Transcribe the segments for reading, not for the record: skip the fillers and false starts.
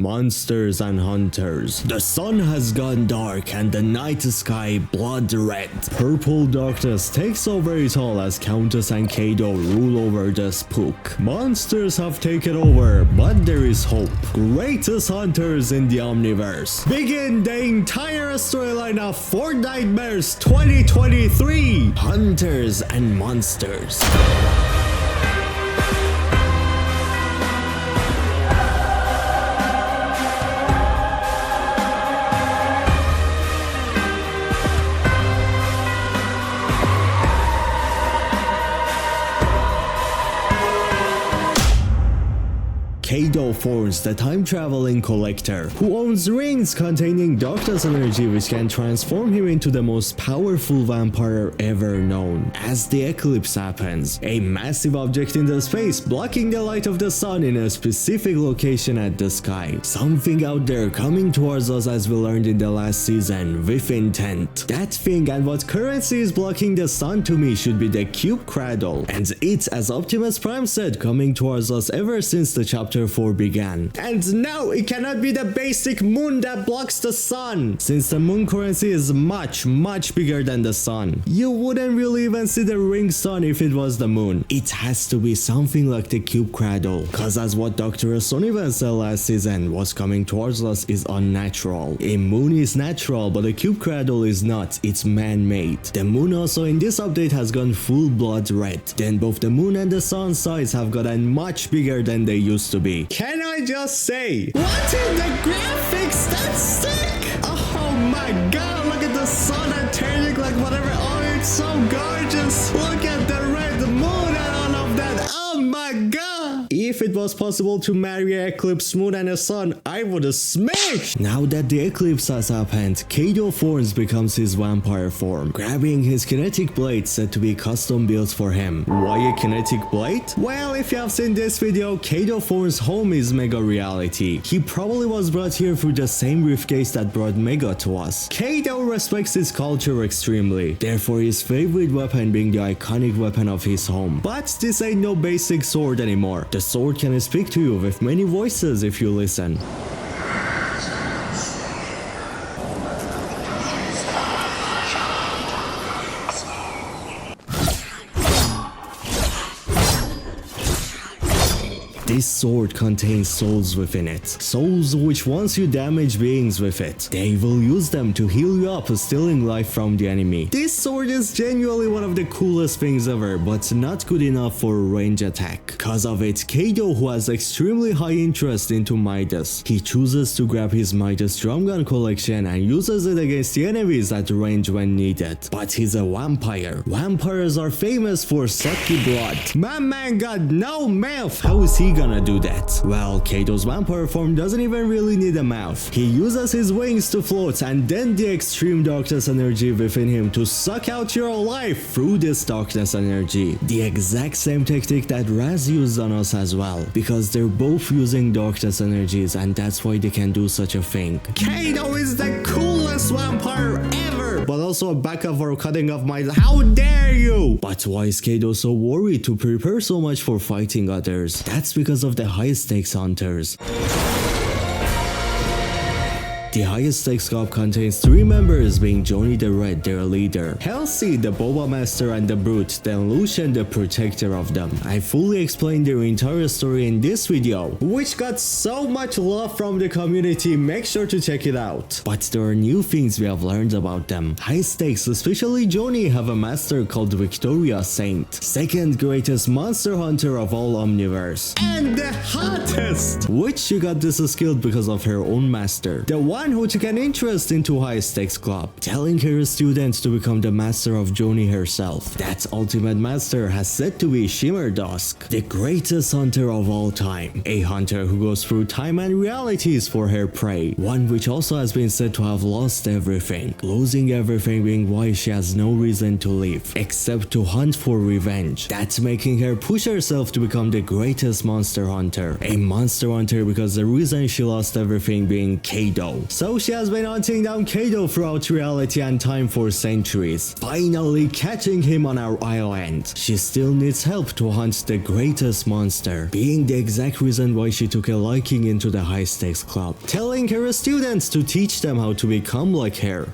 monsters and hunters. The sun has gone dark and the night sky blood red. Purple darkness takes over it all as Countess and Kado rule over the spook. Monsters have taken over, but there is hope. Greatest hunters in the Omniverse. Begin the entire storyline of Fortnitemares 2023. Hunters and monsters. Kado Thornes, the time-traveling collector, who owns rings containing darkness energy which can transform him into the most powerful vampire ever known. As the eclipse happens, a massive object in the space blocking the light of the sun in a specific location at the sky. Something out there coming towards us, as we learned in the last season, with intent. That thing and what currently is blocking the sun to me should be the cube Kado, and it's, as Optimus Prime said, coming towards us ever since the chapter 4 began. And now it cannot be the basic moon that blocks the sun, since the moon currency is much bigger than the sun. You wouldn't really even see the ring sun if it was the moon. It has to be something like the cube Kado, cause as what Dr. O'Sullivan said last season, what's coming towards us is unnatural. A moon is natural, but a cube Kado is not. It's man-made. The moon also in this update has gone full blood red. Then both the moon and the sun size have gotten much bigger than they used to be. Can I just say, what in the graphics? That's sick! Oh my god, look at the sun and turning like whatever. Oh, it's so gorgeous. Look at the red moon and all of that. Oh my god. If it was possible to marry an eclipse moon and a sun, I would have smashed. Now that the eclipse has happened, Kado Thornes becomes his vampire form, grabbing his kinetic blade said to be custom built for him. Why a kinetic blade? Well, if you have seen this video, Kado Thornes' home is Mega Reality. He probably was brought here through the same briefcase that brought Mega to us. Kado respects his culture extremely, therefore his favorite weapon being the iconic weapon of his home. But this ain't no basic sword anymore. The sword can speak to you with many voices if you listen. This sword contains souls within it. Souls which once you damage beings with it, they will use them to heal you up, stealing life from the enemy. This sword is genuinely one of the coolest things ever, but not good enough for range attack. Cause of it, Kado, who has extremely high interest into Midas, he chooses to grab his Midas drum gun collection and uses it against the enemies at range when needed. But he's a vampire. Vampires are famous for sucky blood. My man got no mouth. How is he gonna do that? Well, Kado's vampire form doesn't even really need a mouth. He uses his wings to float and then the extreme darkness energy within him to suck out your life through this darkness energy. The exact same technique that Raz used on us as well, because they're both using darkness energies and that's why they can do such a thing. Kado is the coolest vampire ever, but also a backup for cutting off my— how dare you! But why is Kado so worried to prepare so much for fighting others? That's because of the high stakes hunters. The highest stakes club contains 3 members, being Johnny the Red, their leader, Halsey, the Boba Master and the Brute, then Lucian, the protector of them. I fully explained their entire story in this video, which got so much love from the community, make sure to check it out. But there are new things we have learned about them. High stakes, especially Johnny, have a master called Victoria Saint, second greatest monster hunter of all Omniverse, and the hottest, which she got this skill because of her own master, the one who took an interest into high stakes club, telling her students to become the master of Johnny herself. That ultimate master has said to be SHimmer Dusk, the greatest hunter of all time, a hunter who goes through time and realities for her prey, one which also has been said to have lost everything, losing everything being why she has no reason to live except to hunt for revenge. That's making her push herself to become the greatest monster hunter, a monster hunter because the reason she lost everything being Kado. So she has been hunting down Kado throughout reality and time for centuries, finally catching him on our island. She still needs help to hunt the greatest monster, being the exact reason why she took a liking into the high stakes club, telling her students to teach them how to become like her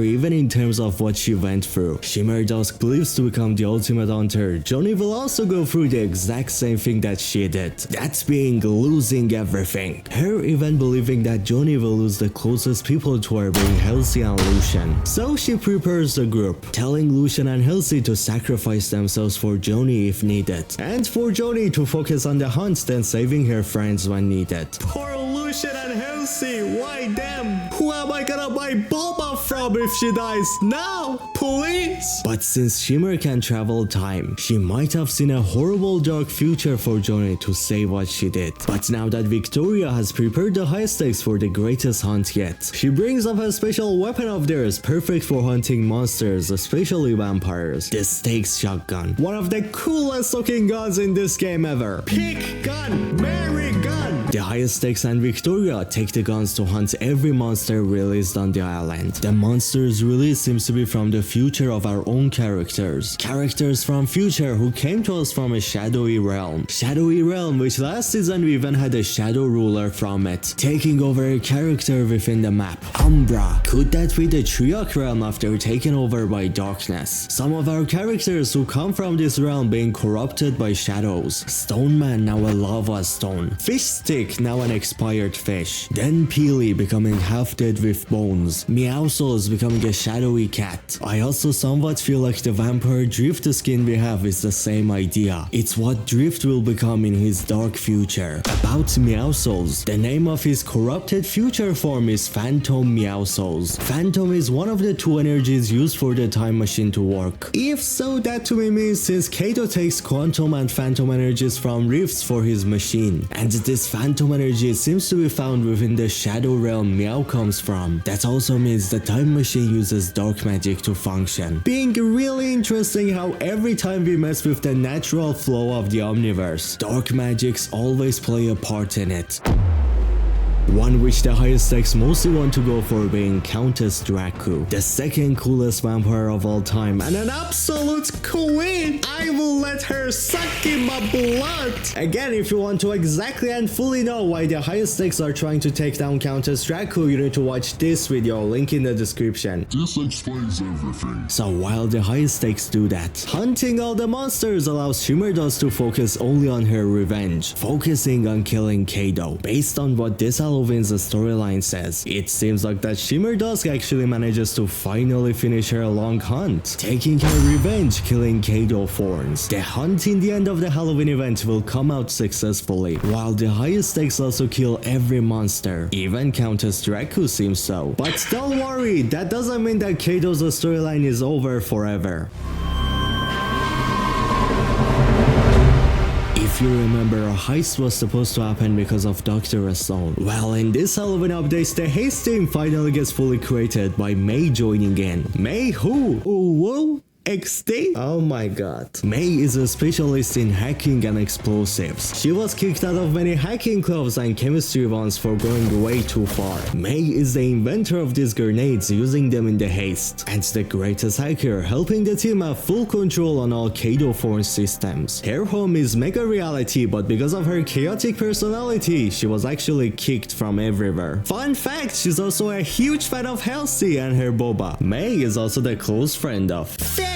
even in terms of what she went through. SHimmer Dusk believes to become the ultimate hunter, Johnny will also go through the exact same thing that she did, that's being losing everything. Her even believing that Johnny will lose the closest people to her, being Halsey and Lucian. So she prepares the group, telling Lucian and Halsey to sacrifice themselves for Johnny if needed, and for Johnny to focus on the hunt, then saving her friends when needed. Poor Lucian and Halsey, why them? Who am I gonna buy Boba from if she dies now? Please? But since SHimmer can travel time, she might have seen a horrible dark future for Johnny to say what she did. But now that Victoria has prepared the high stakes for the greatest hunt yet, she brings up a special weapon of theirs perfect for hunting monsters, especially vampires, the Stakes Shotgun. One of the coolest looking guns in this game ever. Pick gun, marry gun! The highest stakes and Victoria take the guns to hunt every monster released on the island. The monsters released seems to be from the future of our own characters. Characters from future who came to us from a shadowy realm. Shadowy realm which last season we even had a shadow ruler from it, taking over a character within the map, Umbra. Could that be the Triarch realm after taken over by darkness? Some of our characters who come from this realm being corrupted by shadows. Stone Man, now a lava stone. Fish Stick, now an expired fish. Then Peely becoming half dead with bones. Meowscles becoming a shadowy cat. I also somewhat feel like the vampire Drift skin we have is the same idea. It's what Drift will become in his dark future. About Meowscles, the name of his corrupted future form is Phantom Meowscles. Phantom is one of the two energies used for the time machine to work. If so, that to me means since Kado takes quantum and phantom energies from rifts for his machine, and this phantom energy seems to be found within the shadow realm Meow comes from, that also means the time machine uses dark magic to function. Being really interesting how every time we mess with the natural flow of the omniverse, dark magics always play a part in it. One which the highest stakes mostly want to go for being Countess Dracu, the second coolest vampire of all time and an absolute queen. I will let her suck in my blood. Again, if you want to exactly and fully know why the highest stakes are trying to take down Countess Dracu, you need to watch this video, link in the description. This explains everything. So while the highest stakes do that, hunting all the monsters allows SHimmer Dusk to focus only on her revenge, focusing on killing Kado. Based on what this Halloween's storyline says, it seems like that SHimmer Dusk actually manages to finally finish her long hunt, taking her revenge, killing Kado Thornes. The hunt in the end of the Halloween event will come out successfully, while the highest stakes also kill every monster, even Countess Dracu seems so. But don't worry, that doesn't mean that Kado's storyline is over forever. If you remember, a heist was supposed to happen because of Dr. Slone. Well, in this Halloween update, the heist team finally gets fully created by May joining in. May who? Whoa? XD? Oh my god. May is a specialist in hacking and explosives. She was kicked out of many hacking clubs and chemistry ones for going way too far. May is the inventor of these grenades, using them in the heist, and the greatest hacker, helping the team have full control on all Kado Thornes systems. Her home is Mega Reality, but because of her chaotic personality, she was actually kicked from everywhere. Fun fact, she's also a huge fan of Halsey and her boba. May is also the close friend of fish.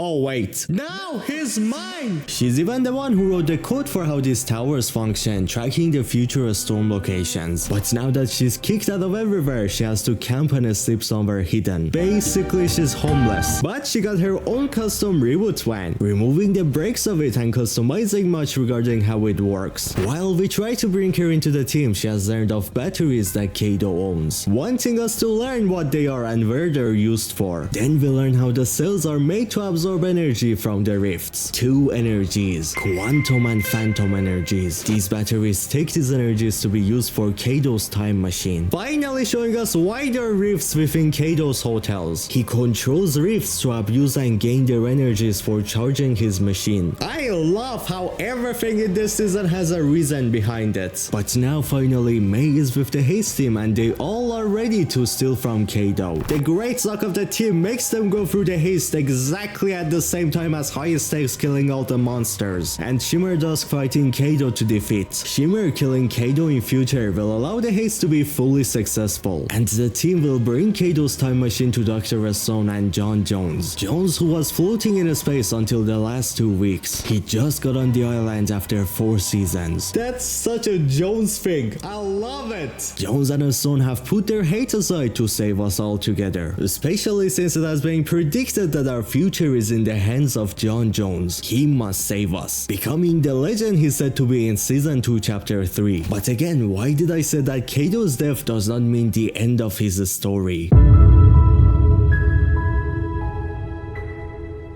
Oh wait, now he's mine. She's even the one who wrote the code for how these towers function, tracking the future storm locations. But now that she's kicked out of everywhere, she has to camp and sleep somewhere hidden. Basically, she's homeless. But she got her own custom reboot van, removing the brakes of it and customizing much regarding how it works. While we try to bring her into the team, she has learned of batteries that Kado owns, wanting us to learn what they are and where they're used for. Then we learn how the cells are made to to absorb energy from the rifts. Two energies, quantum and phantom energies. These batteries take these energies to be used for Kado's time machine. Finally showing us why there are rifts within Kado's hotels. He controls rifts to abuse and gain their energies for charging his machine. I love how everything in this season has a reason behind it. But now finally May is with the heist team and they all are ready to steal from Kado. The great luck of the team makes them go through the heist exactly at the same time as heist takes killing all the monsters, and SHimmer Dusk fighting Kado to defeat. SHimmer killing Kado in future will allow the heist to be fully successful, and the team will bring Kado's time machine to Dr. Slone and John Jones. Jones, who was floating in space until the last 2 weeks. He just got on the island after 4 seasons. That's such a Jones thing. I love it. Jones and Slone have put their hate aside to save us all together, especially since it has been predicted that our future is in the hands of John Jones. He must save us, becoming the legend he's said to be in season 2 chapter 3. But again, why did I say that Kado's death does not mean the end of his story?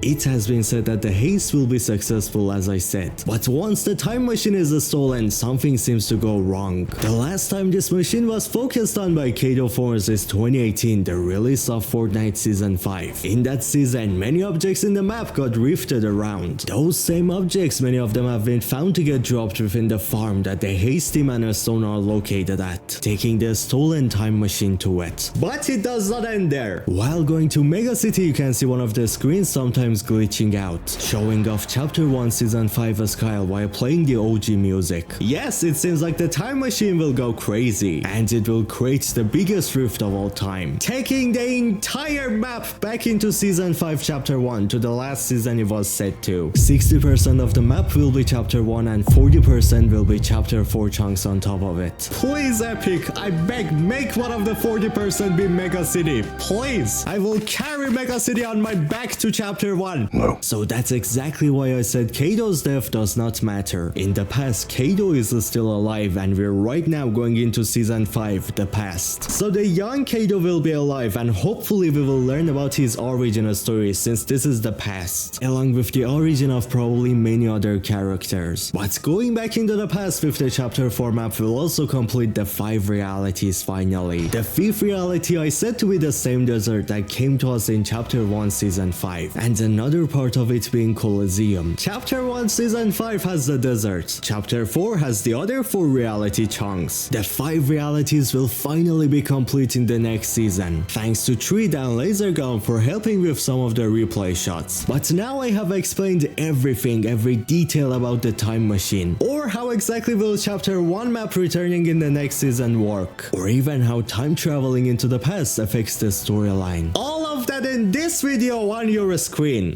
It has been said that the heist will be successful, as I said, but once the time machine is stolen, something seems to go wrong. The last time this machine was focused on by Kado Thornes is 2018, the release of Fortnite Season 5. In that season, many objects in the map got rifted around. Those same objects, many of them have been found to get dropped within the farm that the heist team and Stone are located at, taking the stolen time machine to it. But it does not end there. While going to Mega City, you can see one of the screens sometimes glitching out, showing off chapter 1 season 5 Scyan while playing the OG music. Yes, it seems like the time machine will go crazy, and it will create the biggest rift of all time, taking the entire map back into season 5 chapter 1 to the last season it was set to. 60% of the map will be chapter 1 and 40% will be chapter 4 chunks on top of it. Please Epic, I beg, make one of the 40% be Mega City. Please, I will carry Mega City on my back to chapter 1. No. So that's exactly why I said Kado's death does not matter. In the past, Kado is still alive and we're right now going into season 5, the past. So the young Kado will be alive and hopefully we will learn about his origin story since this is the past, along with the origin of probably many other characters. But going back into the past with the chapter 4 map will also complete the 5 realities finally. The 5th reality I said to be the same desert that came to us in chapter 1 season 5, and another part of it being Coliseum. Chapter 1 season 5 has the desert. Chapter 4 has the other 4 reality chunks. The 5 realities will finally be complete in the next season, thanks to Treat and Laser Gun for helping with some of the replay shots. But now I have explained everything, every detail about the time machine, or how exactly will chapter 1 map returning in the next season work, or even how time traveling into the past affects the storyline. All of that in this video on your screen.